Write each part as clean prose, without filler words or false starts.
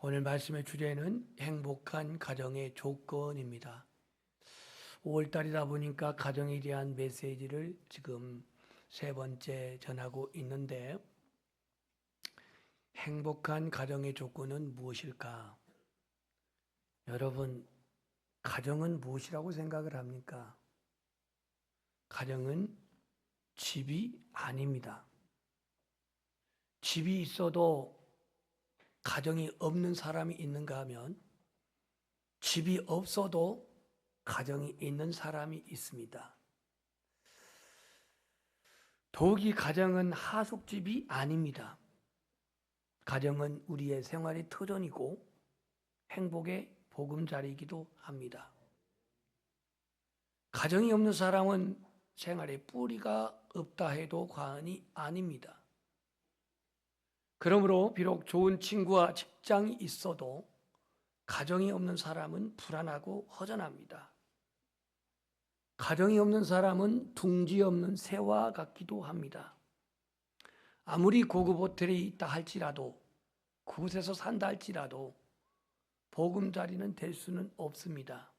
오늘 말씀의 주제는 행복한 가정의 조건입니다. 5월달이다 보니까 가정에 대한 메시지를 지금 세 번째 전하고 있는데, 행복한 가정의 조건은 무엇일까? 여러분, 가정은 무엇이라고 생각을 합니까? 가정은 집이 아닙니다. 집이 있어도 가정이 없는 사람이 있는가 하면, 집이 없어도 가정이 있는 사람이 있습니다. 더욱이 가정은 하숙집이 아닙니다. 가정은 우리의 생활의 터전이고 행복의 보금자리이기도 합니다. 가정이 없는 사람은 생활에 뿌리가 없다 해도 과언이 아닙니다. 그러므로 비록 좋은 친구와 직장이 있어도 가정이 없는 사람은 불안하고 허전합니다. 가정이 없는 사람은 둥지 없는 새와 같기도 합니다. 아무리 고급 호텔이 있다 할지라도, 그곳에서 산다 할지라도 보금자리는 될 수는 없습니다.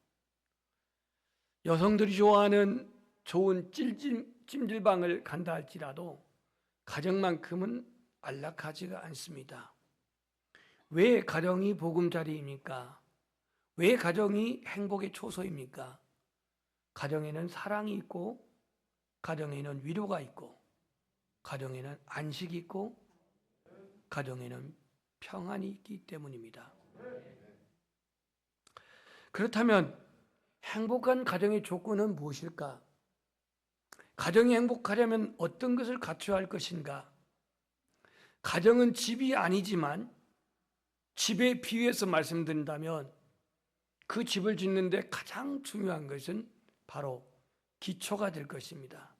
여성들이 좋아하는 좋은 찜질방을 간다 할지라도 가정만큼은 안락하지가 않습니다. 왜 가정이 보금자리입니까? 왜 가정이 행복의 초소입니까? 가정에는 사랑이 있고, 가정에는 위로가 있고, 가정에는 안식이 있고, 가정에는 평안이 있기 때문입니다. 그렇다면 행복한 가정의 조건은 무엇일까? 가정이 행복하려면 어떤 것을 갖춰야 할 것인가? 가정은 집이 아니지만 집에 비유해서 말씀드린다면 그 집을 짓는데 가장 중요한 것은 바로 기초가 될 것입니다.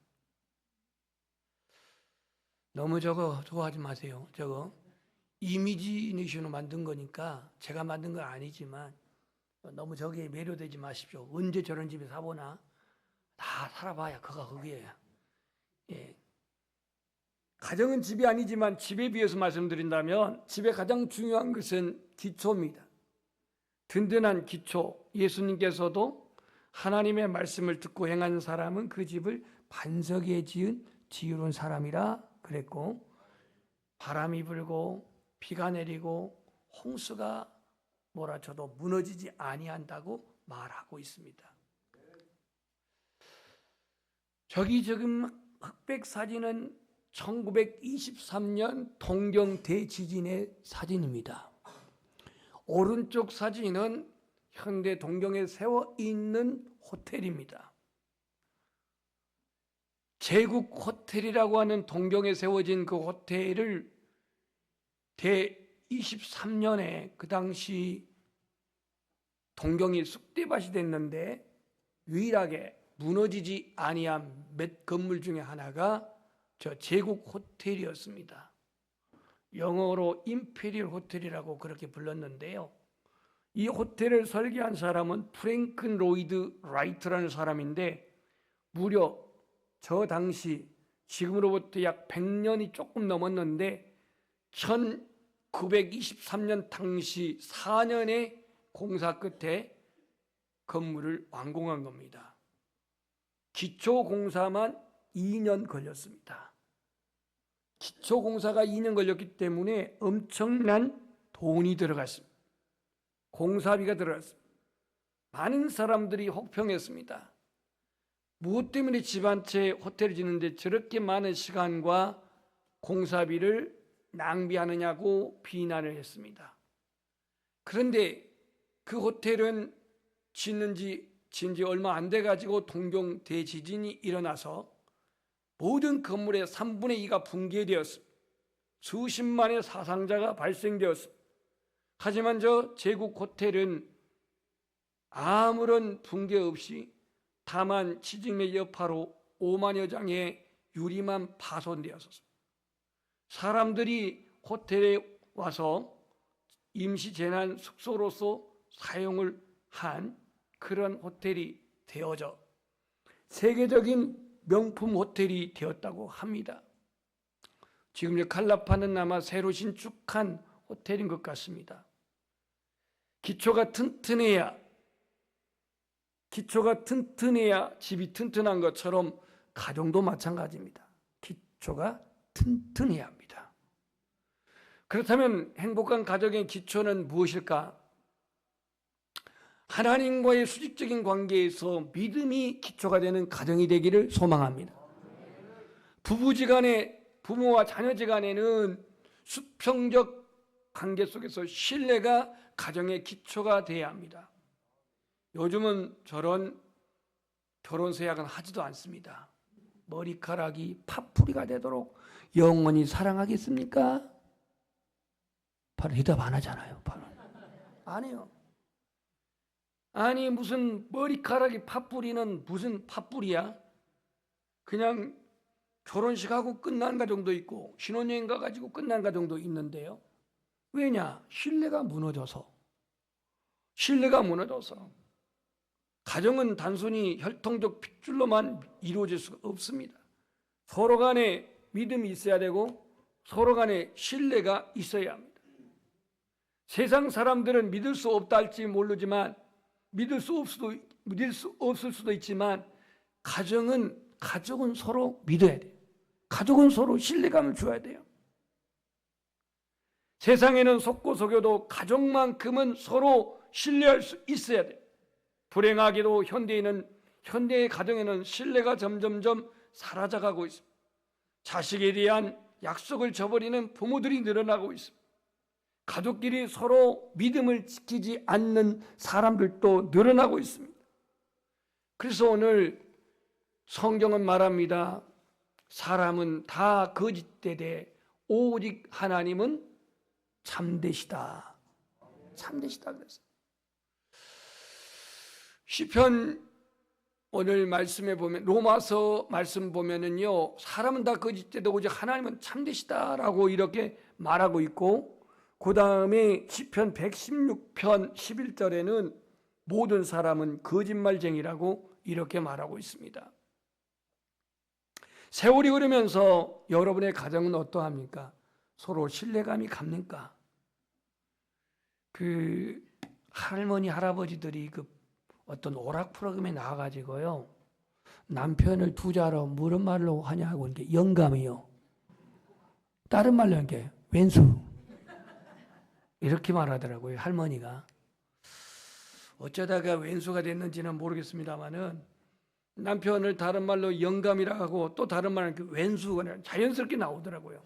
너무 저거 좋아하지 마세요. 저거 이미지네이션으로 만든 거니까, 제가 만든 건 아니지만 너무 저기에 매료되지 마십시오. 언제 저런 집에 사보나? 다 살아봐야 그가 거기에요. 예. 가정은 집이 아니지만 집에 비해서 말씀드린다면 집의 가장 중요한 것은 기초입니다. 든든한 기초. 예수님께서도 하나님의 말씀을 듣고 행하는 사람은 그 집을 반석에 지은 지혜로운 사람이라 그랬고, 바람이 불고 비가 내리고 홍수가 몰아쳐도 무너지지 아니한다고 말하고 있습니다. 저기 지금 흑백 사진은 1923년 동경 대지진의 사진입니다. 오른쪽 사진은 현대 동경에 세워 있는 호텔입니다. 제국 호텔이라고 하는 동경에 세워진 그 호텔을 대23년에 그 당시 동경이 쑥대밭이 됐는데 유일하게 무너지지 아니한 몇 건물 중에 하나가 저 제국 호텔이었습니다. 영어로 임페리얼 호텔이라고 그렇게 불렀는데요. 이 호텔을 설계한 사람은 프랭큰 로이드 라이트라는 사람인데, 무려 저 당시 지금으로부터 약 100년이 조금 넘었는데 1923년 당시 4년의 공사 끝에 건물을 완공한 겁니다. 기초 공사만 2년 걸렸습니다. 기초 공사가 2년 걸렸기 때문에 엄청난 돈이 들어갔습니다. 공사비가 들어갔습니다. 많은 사람들이 혹평했습니다. 무엇 때문에 집 한 채 호텔을 짓는데 저렇게 많은 시간과 공사비를 낭비하느냐고 비난을 했습니다. 그런데 그 호텔은 짓는 지 얼마 안 돼가지고 동경 대지진이 일어나서 모든 건물의 3분의 2가 붕괴되었습니다. 수십만의 사상자가 발생되었습니다. 하지만 저 제국 호텔은 아무런 붕괴 없이 다만 지진의 여파로 5만여 장의 유리만 파손되었습니다. 사람들이 호텔에 와서 임시 재난 숙소로서 사용을 한 그런 호텔이 되어져 세계적인 명품 호텔이 되었다고 합니다. 지금 칼라파는 아마 새로 신축한 호텔인 것 같습니다. 기초가 튼튼해야 집이 튼튼한 것처럼 가정도 마찬가지입니다. 기초가 튼튼해야 합니다. 그렇다면 행복한 가정의 기초는 무엇일까? 하나님과의 수직적인 관계에서 믿음이 기초가 되는 가정이 되기를 소망합니다. 부부지간에, 부모와 자녀지간에는 수평적 관계 속에서 신뢰가 가정의 기초가 되어야 합니다. 요즘은 저런 결혼 서약은 하지도 않습니다. 머리카락이 파뿌리가 되도록 영원히 사랑하겠습니까? 바로 대답 안 하잖아요. 바로 안 해요. 아니 무슨 머리카락이 파뿌리는 무슨 파뿌리야? 그냥 결혼식하고 끝난 가정도 있고 신혼여행 가가지고 끝난 가정도 있는데요. 왜냐? 신뢰가 무너져서. 가정은 단순히 혈통적 핏줄로만 이루어질 수가 없습니다. 서로 간에 믿음이 있어야 되고 서로 간에 신뢰가 있어야 합니다. 세상 사람들은 믿을 수 없다 할지 모르지만 믿을 수 없을 수도 있지만 가정은 서로 믿어야 돼요. 가족은 서로 신뢰감을 줘야 돼요. 세상에는 속고 속여도 가족만큼은 서로 신뢰할 수 있어야 돼요. 불행하게도 현대의 가정에는 신뢰가 점점점 사라져가고 있습니다. 자식에 대한 약속을 저버리는 부모들이 늘어나고 있습니다. 가족끼리 서로 믿음을 지키지 않는 사람들도 늘어나고 있습니다. 그래서 오늘 성경은 말합니다. 사람은 다 거짓되되 오직 하나님은 참되시다. 그랬어요. 시편 오늘 말씀에 보면 로마서 말씀 보면은요, 사람은 다 거짓되되 오직 하나님은 참되시다라고 이렇게 말하고 있고, 그 다음에 시편 116편 11절에는 모든 사람은 거짓말쟁이라고 이렇게 말하고 있습니다. 세월이 흐르면서 여러분의 가정은 어떠합니까? 서로 신뢰감이 갑니까? 그 할머니 할아버지들이 그 어떤 오락 프로그램에 나와가지고요, 남편을 투자로 무슨 말로 하냐고 이렇게 영감이요. 다른 말로 이렇게 왼수 이렇게 말하더라고요. 할머니가 어쩌다가 왼수가 됐는지는 모르겠습니다만은 남편을 다른 말로 영감이라고 하고 또 다른 말은 왼수가 자연스럽게 나오더라고요.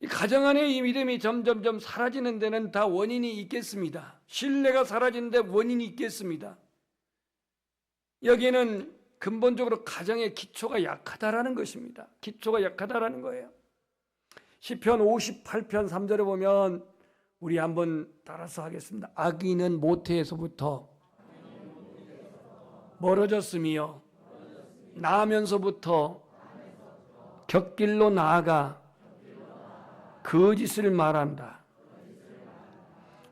이 가정 안에 이 믿음이 점점점 사라지는 데는 다 원인이 있겠습니다. 신뢰가 사라지는 데 원인이 있겠습니다. 여기에는 근본적으로 가정의 기초가 약하다라는 것입니다. 기초가 약하다라는 거예요. 시편 58편 3절에 보면 우리 한번 따라서 하겠습니다. 악인은 모태에서부터 멀어졌으며 나면서부터 곁길로 나아가 거짓을 말한다.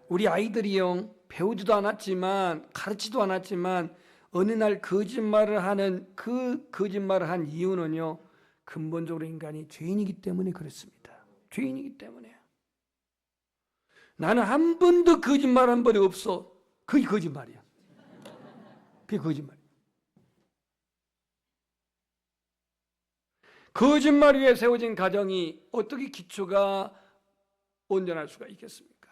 우리 아이들이요, 배우지도 않았지만 가르치지도 않았지만 어느 날 거짓말을 한 이유는요, 근본적으로 인간이 죄인이기 때문에 그렇습니다. 죄인이기 때문에. 나는 한 번도 거짓말한 번이 없어. 그게 거짓말이야. 그게 거짓말이야. 거짓말 위에 세워진 가정이 어떻게 기초가 온전할 수가 있겠습니까?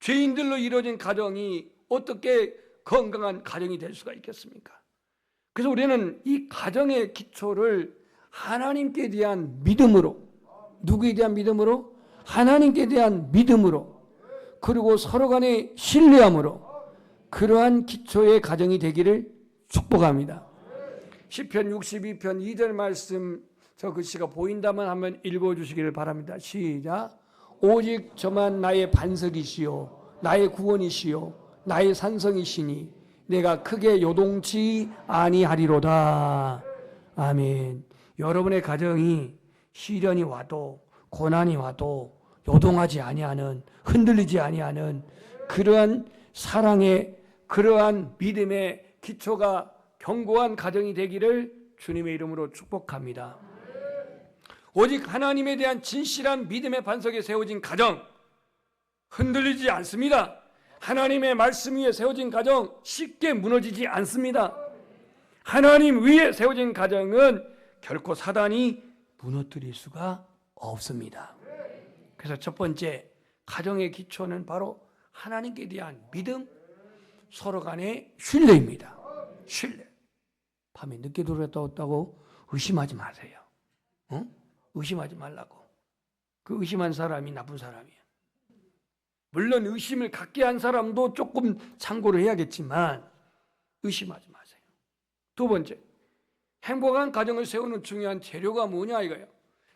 죄인들로 이루어진 가정이 어떻게 건강한 가정이 될 수가 있겠습니까? 그래서 우리는 이 가정의 기초를 하나님께 대한 믿음으로, 누구에 대한 믿음으로? 하나님께 대한 믿음으로, 그리고 서로 간의 신뢰함으로 그러한 기초의 가정이 되기를 축복합니다. 시편 62편 2절 말씀, 저 글씨가 보인다면 한번 읽어주시기를 바랍니다. 시작. 오직 저만 나의 반석이시요 나의 구원이시요 나의 산성이시니 내가 크게 요동치 아니하리로다. 아멘. 여러분의 가정이 시련이 와도 고난이 와도 요동하지 아니하는, 흔들리지 아니하는 그러한 사랑의, 그러한 믿음의 기초가 견고한 가정이 되기를 주님의 이름으로 축복합니다. 오직 하나님에 대한 진실한 믿음의 반석에 세워진 가정, 흔들리지 않습니다. 하나님의 말씀 위에 세워진 가정 쉽게 무너지지 않습니다. 하나님 위에 세워진 가정은 결코 사단이 무너뜨릴 수가 없습니다. 그래서 첫 번째, 가정의 기초는 바로 하나님께 대한 믿음, 서로 간의 신뢰입니다. 신뢰. 밤에 늦게 들어왔다고 의심하지 마세요. 의심하지 말라고. 그 의심한 사람이 나쁜 사람이에요. 물론 의심을 갖게 한 사람도 조금 참고를 해야겠지만 의심하지 마세요. 두 번째, 행복한 가정을 세우는 중요한 재료가 뭐냐 이거예요.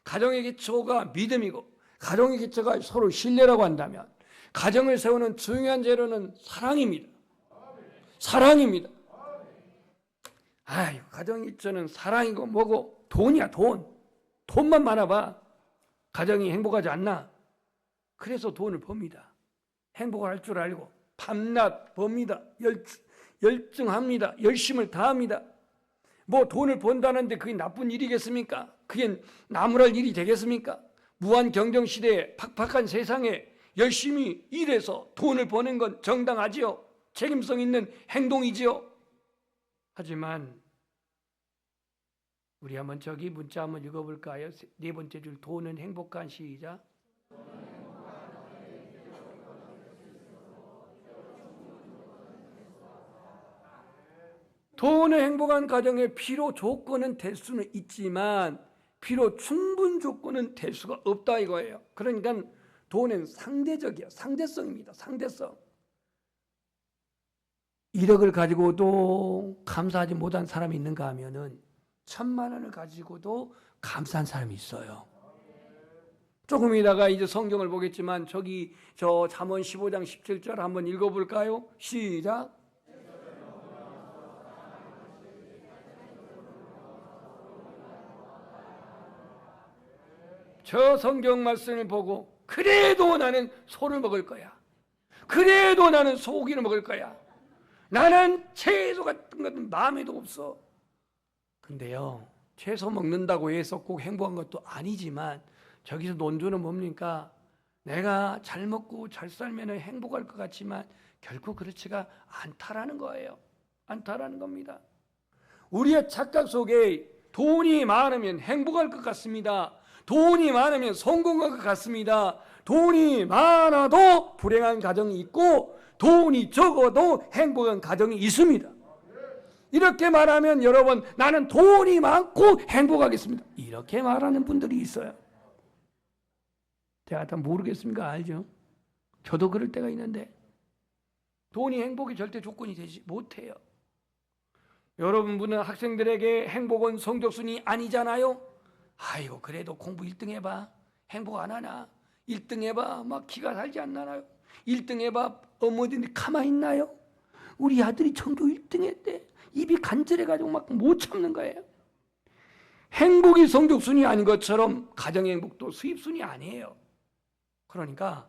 가정의 기초가 믿음이고 가정의 기초가 서로 신뢰라고 한다면 가정을 세우는 중요한 재료는 사랑입니다. 사랑입니다. 아유, 가정의 기초는 사랑이고 뭐고 돈이야, 돈. 돈만 많아봐. 가정이 행복하지 않나? 그래서 돈을 법니다. 행복을 할 줄 알고 밤낮 법니다. 열정합니다. 열심을 다합니다. 뭐 돈을 번다는데 그게 나쁜 일이겠습니까? 그게 나무랄 일이 되겠습니까? 무한 경쟁 시대에 팍팍한 세상에 열심히 일해서 돈을 버는 건 정당하지요. 책임성 있는 행동이지요. 하지만 우리 한번 저기 문자 한번 읽어볼까요? 네 번째 줄, 돈은 행복한 시작. 돈은 행복한 가정의 필요 조건은 될 수는 있지만 필요 충분 조건은 될 수가 없다 이거예요. 그러니까 돈은 상대적이에요. 상대성입니다. 상대성. 1억을 가지고도 감사하지 못한 사람이 있는가 하면은 1,000만 원을 가지고도 감사한 사람이 있어요. 조금 이따가 이제 성경을 보겠지만 저기 저 잠언 15장 17절 한번 읽어볼까요? 시작. 저 성경 말씀을 보고 그래도 나는 소를 먹을 거야. 그래도 나는 소고기를 먹을 거야. 나는 채소 같은 것은 마음에도 없어. 근데요, 채소 먹는다고 해서 꼭 행복한 것도 아니지만 저기서 논조는 뭡니까? 내가 잘 먹고 잘 살면 행복할 것 같지만 결코 그렇지가 않다라는 거예요. 않다라는 겁니다. 우리의 착각 속에 돈이 많으면 행복할 것 같습니다. 돈이 많으면 성공할 것 같습니다. 돈이 많아도 불행한 가정이 있고 돈이 적어도 행복한 가정이 있습니다. 이렇게 말하면 여러분, 나는 돈이 많고 행복하겠습니다. 이렇게 말하는 분들이 있어요. 제가 다 모르겠습니까? 알죠? 저도 그럴 때가 있는데 돈이 행복이 절대 조건이 되지 못해요. 여러분은 학생들에게 행복은 성적순이 아니잖아요. 아이고 그래도 공부 1등 해봐. 행복 안 하나? 1등 해봐. 막 기가 살지 않나요? 1등 해봐. 어머니들 가만히 있나요? 우리 아들이 전교 1등 했대. 입이 간절해가지고 막 못 참는 거예요. 행복이 성적순이 아닌 것처럼 가정의 행복도 수입순이 아니에요. 그러니까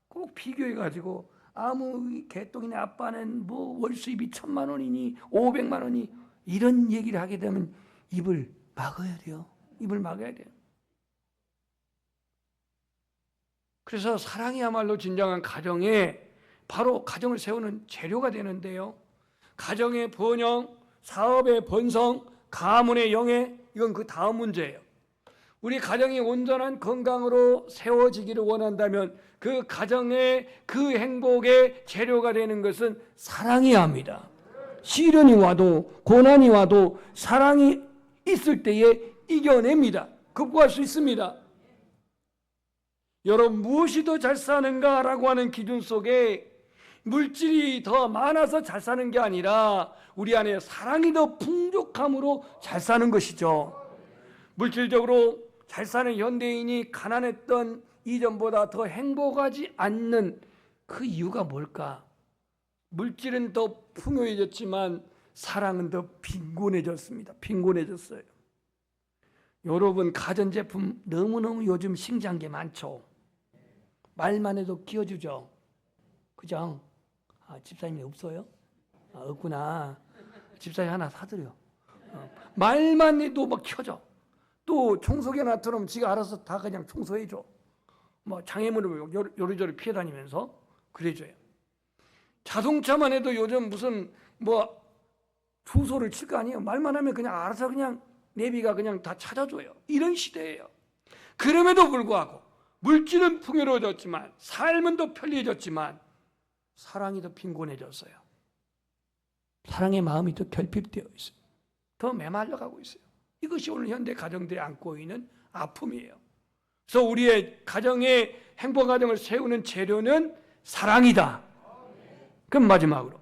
꼭 비교해가지고 아무 개똥이네 아빠는 뭐 월수입이 1,000만 원이니 500만 원이 이런 얘기를 하게 되면 입을 막아야 돼요. 입을 막아야 돼요. 그래서 사랑이야말로 진정한 가정에 바로 가정을 세우는 재료가 되는데요. 가정의 번영, 사업의 번성, 가문의 영예, 이건 그 다음 문제예요. 우리 가정이 온전한 건강으로 세워지기를 원한다면 그 가정의 그 행복의 재료가 되는 것은 사랑이어야 합니다. 시련이 와도 고난이 와도 사랑이 있을 때에 이겨냅니다. 극복할 수 있습니다. 여러분, 무엇이 더 잘 사는가라고 하는 기준 속에 물질이 더 많아서 잘 사는 게 아니라 우리 안에 사랑이 더 풍족함으로 잘 사는 것이죠. 물질적으로 잘 사는 현대인이 가난했던 이전보다 더 행복하지 않는 그 이유가 뭘까? 물질은 더 풍요해졌지만 사랑은 더 빈곤해졌습니다. 빈곤해졌어요. 여러분, 가전제품 너무너무 요즘 신기한 게 많죠. 말만 해도 끼워주죠. 그죠? 집사님이 없어요? 없구나. 집사님 하나 사드려. 말만 해도 막 켜져. 또 청소기 하나 틀으면 지가 알아서 다 그냥 청소해줘. 뭐 장애물을 요리조리 피해 다니면서 그래줘요. 자동차만 해도 요즘 무슨 뭐 주소를 칠 거 아니에요. 말만 하면 그냥 알아서 그냥 내비가 그냥 다 찾아줘요. 이런 시대예요. 그럼에도 불구하고 물질은 풍요로워졌지만 삶은 더 편리해졌지만 사랑이 더 빈곤해졌어요. 사랑의 마음이 더 결핍되어 있어요. 더 메말라가고 있어요. 이것이 오늘 현대 가정들이 안고 있는 아픔이에요. 그래서 우리의 가정의 행복 가정을 세우는 재료는 사랑이다. 그럼 마지막으로,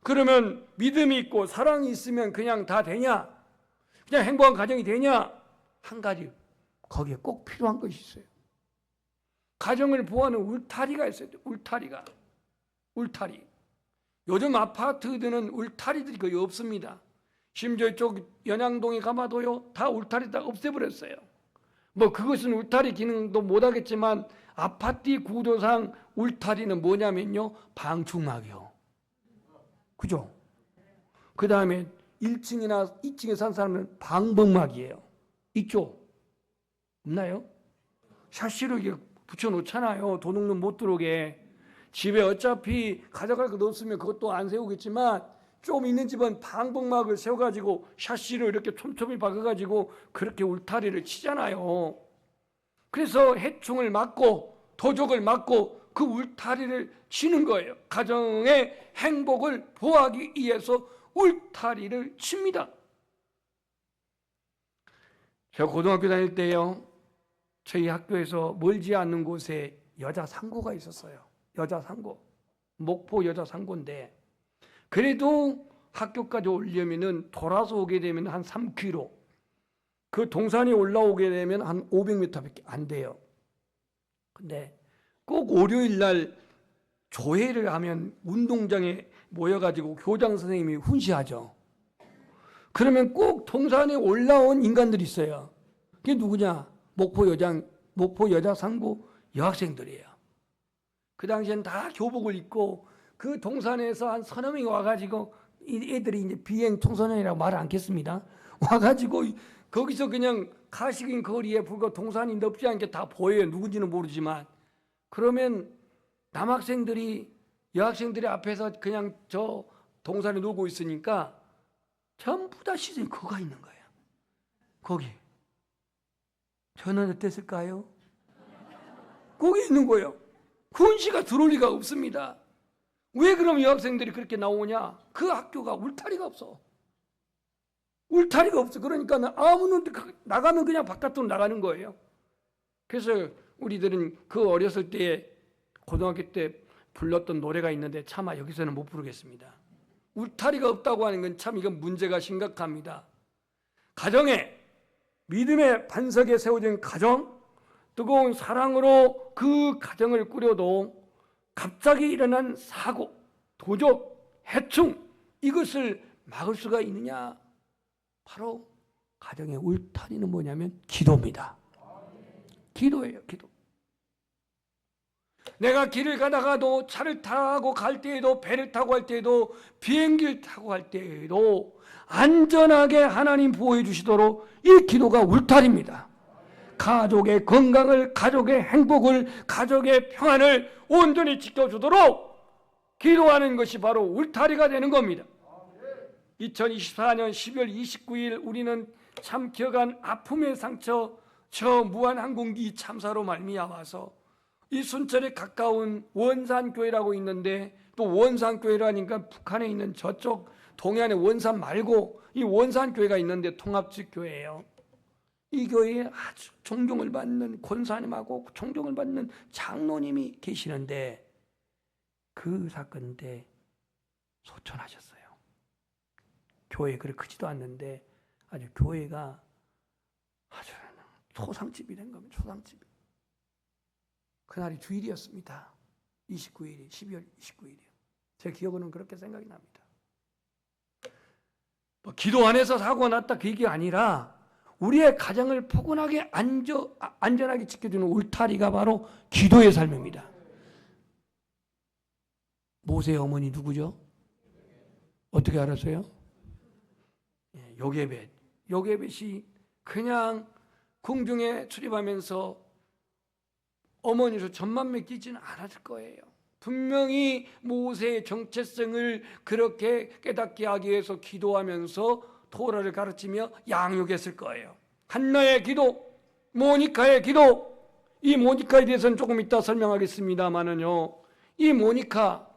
그러면 믿음이 있고 사랑이 있으면 그냥 다 되냐? 그냥 행복한 가정이 되냐? 한 가지 거기에 꼭 필요한 것이 있어요. 가정을 보호하는 울타리가 있어야 돼요. 울타리. 요즘 아파트들은 울타리들이 거의 없습니다. 심지어 이쪽 연양동에 가봐도요, 다 울타리 다 없애버렸어요. 뭐 그것은 울타리 기능도 못하겠지만 아파트 구조상 울타리는 뭐냐면요, 방충막이요. 그죠? 그 다음에 1층이나 2층에 산 사람은 방범막이에요. 이쪽 없나요? 샤시로 이게 붙여놓잖아요. 도둑놈 못 들어오게. 집에 어차피 가져갈 것 없으면 그것도 안 세우겠지만 좀 있는 집은 방범막을 세워가지고 샤시로 이렇게 촘촘히 박아가지고 그렇게 울타리를 치잖아요. 그래서 해충을 막고 도적을 막고 그 울타리를 치는 거예요. 가정의 행복을 보호하기 위해서 울타리를 칩니다. 제가 고등학교 다닐 때요, 저희 학교에서 멀지 않는 곳에 여자 상고가 있었어요. 여자 상고, 목포 여자 상고인데, 그래도 학교까지 오려면은 돌아서 오게 되면 한 3km, 그 동산이 올라오게 되면 한 500m밖에 안 돼요. 근데 꼭 월요일 날 조회를 하면 운동장에 모여가지고 교장 선생님이 훈시하죠. 그러면 꼭 동산에 올라온 인간들이 있어요. 그게 누구냐? 목포 여자 상고 여학생들이에요. 그 당시엔 다 교복을 입고 그 동산에서 한 서너 명이 와가지고, 이 애들이 이제 비행 청소년이라고 말을 않겠습니다. 와가지고 거기서 그냥 가식인 거리에 불과 동산이 넓지 않게 다 보여요. 누군지는 모르지만. 그러면 남학생들이 여학생들이 앞에서 그냥 저 동산에 놀고 있으니까 전부 다 시선이 그거가 있는 거예요. 거기. 저는 어땠을까요? 거기 있는 거예요. 훈시가 들어올 리가 없습니다. 왜 그럼 여학생들이 그렇게 나오냐? 그 학교가 울타리가 없어. 울타리가 없어. 그러니까 아무는 나가면 그냥 바깥으로 나가는 거예요. 그래서 우리들은 그 어렸을 때 고등학교 때 불렀던 노래가 있는데 차마 여기서는 못 부르겠습니다. 울타리가 없다고 하는 건 참 이건 문제가 심각합니다. 가정에 믿음의 반석에 세워진 가정, 뜨거운 사랑으로 그 가정을 꾸려도 갑자기 일어난 사고, 도적, 해충, 이것을 막을 수가 있느냐? 바로 가정의 울타리는 뭐냐면 기도입니다. 기도예요, 기도. 내가 길을 가다가도 차를 타고 갈 때에도 배를 타고 할 때에도 비행기를 타고 할 때에도 안전하게 하나님 보호해 주시도록 이 기도가 울타리입니다. 가족의 건강을, 가족의 행복을, 가족의 평안을 온전히 지켜주도록 기도하는 것이 바로 울타리가 되는 겁니다. 2024년 12월 29일 우리는 참 기억한 아픔의 상처, 저 무한항공기 참사로 말미암아서 이 순천에 가까운 원산교회라고 있는데, 또 원산교회라니까 북한에 있는 저쪽 동해안의 원산 말고 이 원산교회가 있는데 통합적 교회예요. 이 교회에 아주 존경을 받는 권사님하고 존경을 받는 장로님이 계시는데 그 사건 때 소천하셨어요. 교회 그렇게 크지도 않는데 아주 교회가 아주 초상집이 된 겁니다. 초상집이. 그날이 주일이었습니다. 29일이 12월 29일이요. 제 기억으로는 그렇게 생각이 납니다. 뭐 기도 안에서 사고가 났다 그 얘기가 아니라 우리의 가정을 포근하게 안전하게 지켜주는 울타리가 바로 기도의 삶입니다. 모세의 어머니 누구죠? 어떻게 알았어요? 요게벳. 요게벳이 그냥 궁중에 출입하면서 어머니로 전만 맡기지는 않았을 거예요. 분명히 모세의 정체성을 그렇게 깨닫게 하기 위해서 기도하면서 토라를 가르치며 양육했을 거예요. 한나의 기도, 모니카의 기도, 이 모니카에 대해서는 조금 이따 설명하겠습니다만은요, 이 모니카,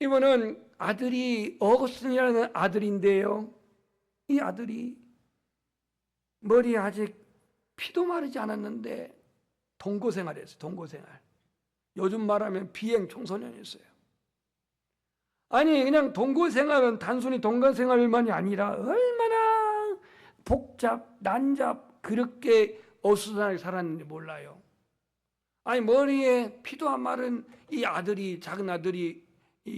이분은 아들이 어거스틴이라는 아들인데요, 이 아들이 머리에 아직 피도 마르지 않았는데 동거생활했어요. 동거생활. 요즘 말하면 비행 청소년이었어요. 아니, 그냥 동거생활은 단순히 동거생활만이 아니라 얼마나 복잡, 난잡, 그렇게 어수선하게 살았는지 몰라요. 아니, 머리에 피도 안 마른 이 아들이, 작은 아들이,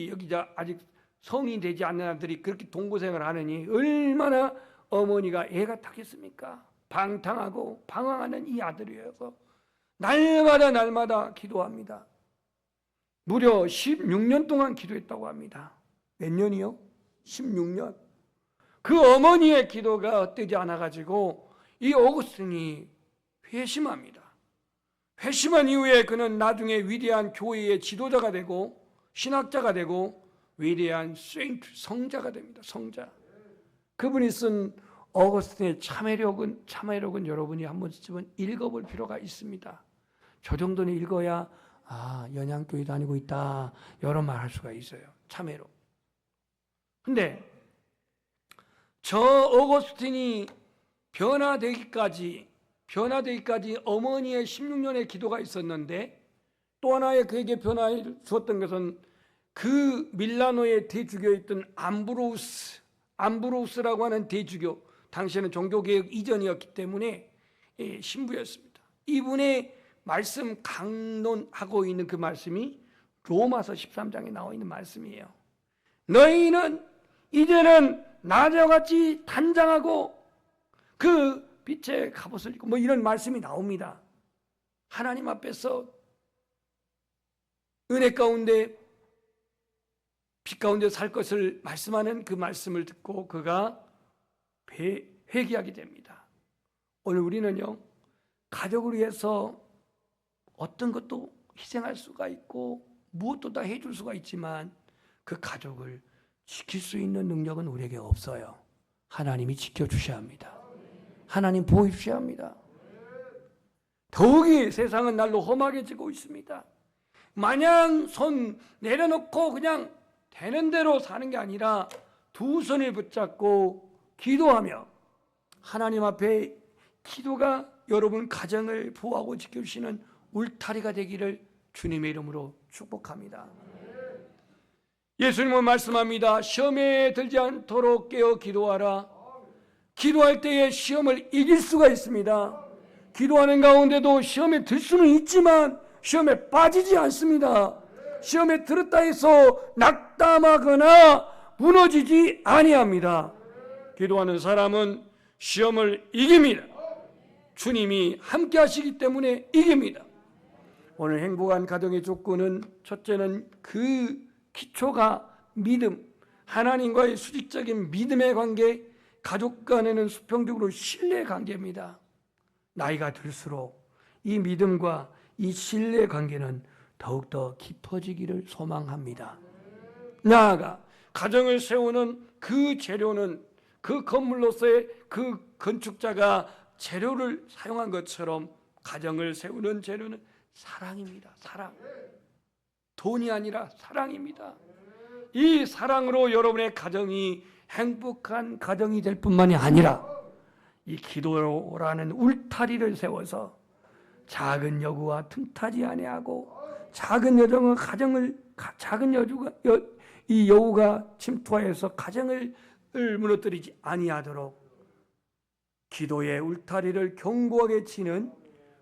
여기 아직 성인이 되지 않는 아들이 그렇게 동거생활을 하느니 얼마나 어머니가 애가 타겠습니까? 방탕하고 방황하는 이 아들이어서 날마다 기도합니다. 무려 16년 동안 기도했다고 합니다. 몇 년이요? 16년. 그 어머니의 기도가 헛되지 않아가지고 이 어거스틴이 회심합니다. 회심한 이후에 그는 나중에 위대한 교회의 지도자가 되고 신학자가 되고 위대한 세인트, 성자가 됩니다. 성자. 그분이 쓴 어거스틴의 참회록은 여러분이 한 번쯤은 읽어볼 필요가 있습니다. 저 정도는 읽어야 연양교회 다니고 있다 여러 말 할 수가 있어요. 참회록. 근데 저 어거스틴이 변화되기까지 어머니의 16년의 기도가 있었는데, 또 하나의 그에게 변화를 주었던 것은 그 밀라노의 대주교였던 암브로우스라고 하는 대주교, 당시에는 종교개혁 이전이었기 때문에 신부였습니다. 이분의 말씀 강론하고 있는 그 말씀이 로마서 13장에 나와 있는 말씀이에요. 너희는 이제는 낮과 같이 단장하고 그 빛의 갑옷을 입고, 뭐 이런 말씀이 나옵니다. 하나님 앞에서 은혜 가운데 빛 가운데 살 것을 말씀하는 그 말씀을 듣고 그가 회개하게 됩니다. 오늘 우리는요, 가족을 위해서 어떤 것도 희생할 수가 있고 무엇도 다 해줄 수가 있지만 그 가족을 지킬 수 있는 능력은 우리에게 없어요. 하나님이 지켜주셔야 합니다. 하나님 보호해주셔야 합니다. 더욱이 세상은 날로 험하게지고 있습니다. 마냥 손 내려놓고 그냥 되는 대로 사는 게 아니라 두 손을 붙잡고 기도하며 하나님 앞에 기도가 여러분 가정을 보호하고 지켜주시는 울타리가 되기를 주님의 이름으로 축복합니다. 예수님은 말씀합니다. 시험에 들지 않도록 깨어 기도하라. 기도할 때에 시험을 이길 수가 있습니다. 기도하는 가운데도 시험에 들 수는 있지만 시험에 빠지지 않습니다. 시험에 들었다 해서 낙담하거나 무너지지 아니합니다. 기도하는 사람은 시험을 이깁니다. 주님이 함께 하시기 때문에 이깁니다. 오늘 행복한 가정의 조건은, 첫째는 그 기초가 믿음, 하나님과의 수직적인 믿음의 관계, 가족 간에는 수평적으로 신뢰 관계입니다. 나이가 들수록 이 믿음과 이 신뢰 관계는 더욱더 깊어지기를 소망합니다. 나아가 가정을 세우는 그 재료는 그 건물로서의 그 건축자가 재료를 사용한 것처럼 가정을 세우는 재료는 사랑입니다. 사랑. 돈이 아니라 사랑입니다. 이 사랑으로 여러분의 가정이 행복한 가정이 될 뿐만이 아니라 이 기도라는 울타리를 세워서 작은 여구와 틈타지 아니하고 작은 여정은 작은 이 여우가 침투하여서 가정을 무너뜨리지 아니하도록 기도의 울타리를 견고하게 치는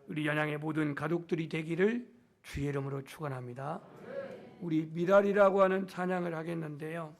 우리 연양의 모든 가족들이 되기를 주의 이름으로 축원합니다. 우리 미랄이라고 하는 찬양을 하겠는데요.